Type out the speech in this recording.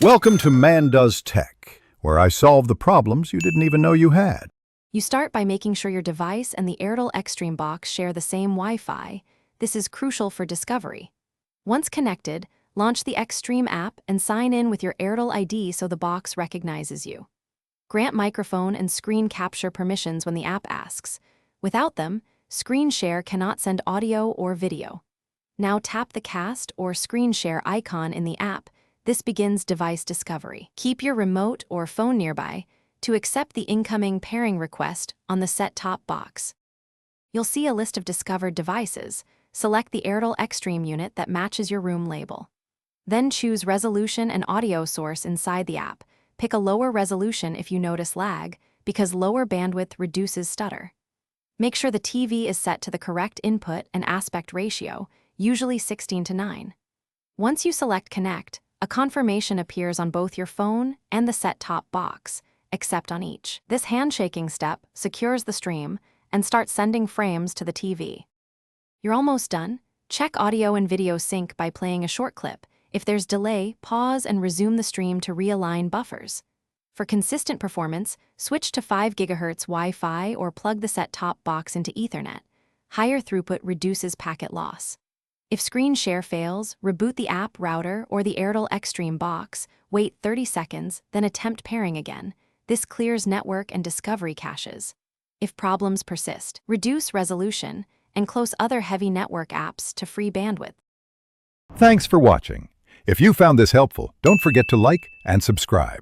Welcome to Man Does Tech, where I solve the problems you didn't even know you had. You start by making sure your device and the Airtel Xtreme box share the same Wi-Fi. This is crucial for discovery. Once connected, launch the Xtreme app and sign in with your Airtel ID so the box recognizes you. Grant microphone and screen capture permissions when the app asks. Without them, screen share cannot send audio or video. Now tap the cast or screen share icon in the app. This begins device discovery. Keep your remote or phone nearby to accept the incoming pairing request on the set-top box. You'll see a list of discovered devices. Select the Airtel Xtreme unit that matches your room label. Then choose resolution and audio source inside the app. Pick a lower resolution if you notice lag, because lower bandwidth reduces stutter. Make sure the TV is set to the correct input and aspect ratio, usually 16:9. Once you select Connect, a confirmation appears on both your phone and the set-top box, except on each. This handshaking step secures the stream and starts sending frames to the TV. You're almost done. Check audio and video sync by playing a short clip. If there's delay, pause and resume the stream to realign buffers. For consistent performance, switch to 5 GHz Wi-Fi or plug the set-top box into Ethernet. Higher throughput reduces packet loss. If screen share fails, reboot the app, router, or the Airtel Xtreme box, wait 30 seconds, then attempt pairing again. This clears network and discovery caches. If problems persist, reduce resolution and close other heavy network apps to free bandwidth. Thanks for watching. If you found this helpful, don't forget to like and subscribe.